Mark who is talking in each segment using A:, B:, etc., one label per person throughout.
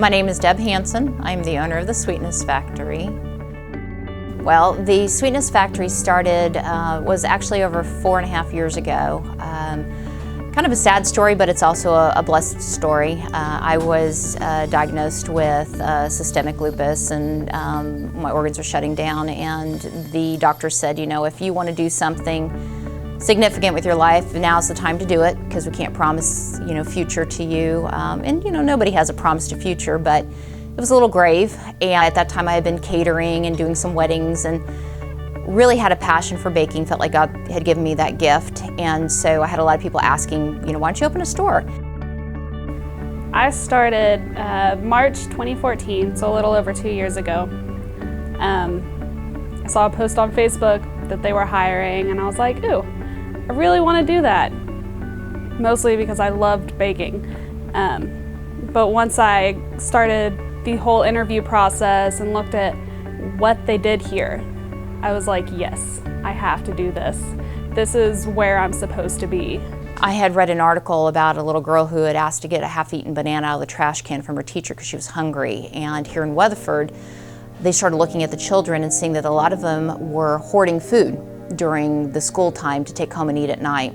A: My name is Deb Hansen. I'm the owner of the Sweetness Factory. Well, the Sweetness Factory started, was actually over 4.5 years ago. Kind of a sad story, but it's also a blessed story. I was diagnosed with systemic lupus, and my organs were shutting down, and the doctor said, you know, if you want to do something significant with your life, now's the time to do it, because we can't promise, you know, future to you. And you know, nobody has a promised future, but it was a little grave. And at that time I had been catering and doing some weddings and really had a passion for baking, felt like God had given me that gift. And so I had a lot of people asking, you know, why don't you open a store?
B: I started March 2014, so a little over 2 years ago. I saw a post on Facebook that they were hiring, and I was like, ooh, I really want to do that. Mostly because I loved baking. But once I started the whole interview process and looked at what they did here, I was like, yes, I have to do this. This is where I'm supposed to be.
A: I had read an article about a little girl who had asked to get a half-eaten banana out of the trash can from her teacher because she was hungry. And here in Weatherford, they started looking at the children and seeing that a lot of them were hoarding food during the school time to take home and eat at night.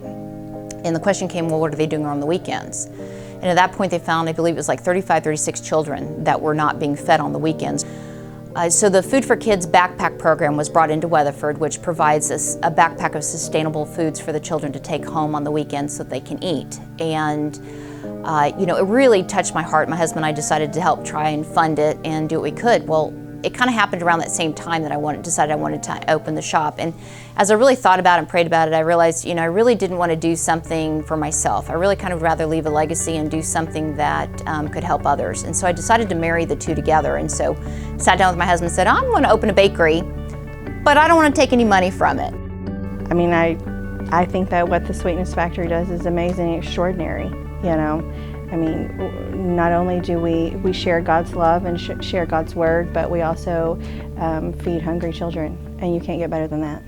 A: And the question came, well, what are they doing on the weekends? And at that point they found, I believe it was like 35, 36 children that were not being fed on the weekends. So the Food for Kids backpack program was brought into Weatherford, which provides us a backpack of sustainable foods for the children to take home on the weekends so that they can eat. And you know, it really touched my heart. My husband and I decided to help try and fund it and do what we could. Well, it kind of happened around that same time that decided I wanted to open the shop. And as I really thought about it and prayed about it, I realized, you know, I really didn't want to do something for myself. I really kind of rather leave a legacy and do something that could help others. And so I decided to marry the two together. And so sat down with my husband and said, I'm going to open a bakery, but I don't want to take any money from it.
C: I mean, I think that what the Sweetness Factory does is amazing and extraordinary, you know. I mean, not only do we share God's love and share God's word, but we also feed hungry children, and you can't get better than that.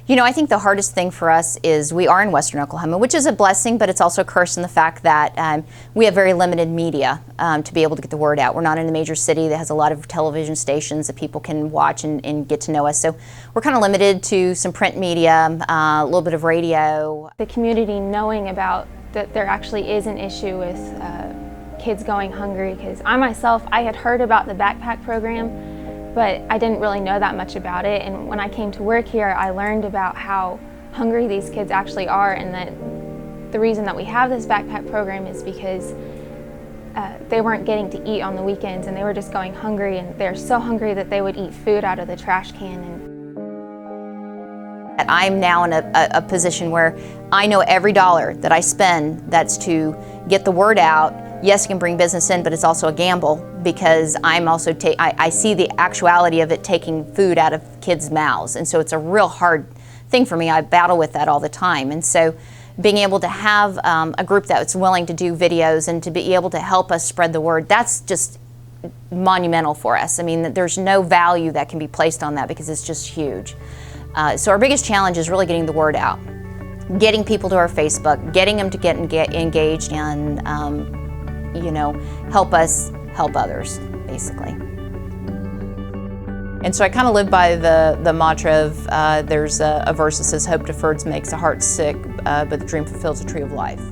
A: You know, I think the hardest thing for us is we are in Western Oklahoma, which is a blessing, but it's also a curse in the fact that we have very limited media to be able to get the word out. We're not in a major city that has a lot of television stations that people can watch and get to know us. So we're kind of limited to some print media, a little bit of radio.
D: The community knowing about that there actually is an issue with kids going hungry, because I myself, I had heard about the backpack program, but I didn't really know that much about it. And when I came to work here, I learned about how hungry these kids actually are, and that the reason that we have this backpack program is because they weren't getting to eat on the weekends, and they were just going hungry, and they're so hungry that they would eat food out of the trash can.
A: I'm now in a position where I know every dollar that I spend that's to get the word out. Yes, it can bring business in, but it's also a gamble, because I'm also I see the actuality of it taking food out of kids' mouths, and so it's a real hard thing for me. I battle with that all the time, and so being able to have a group that's willing to do videos and to be able to help us spread the word, that's just monumental for us. I mean, there's no value that can be placed on that because it's just huge. So our biggest challenge is really getting the word out, getting people to our Facebook, getting them to get engaged and, you know, help us help others, basically. And so I kind of live by the mantra of, there's a verse that says, hope deferred makes the heart sick, but the dream fulfills the tree of life.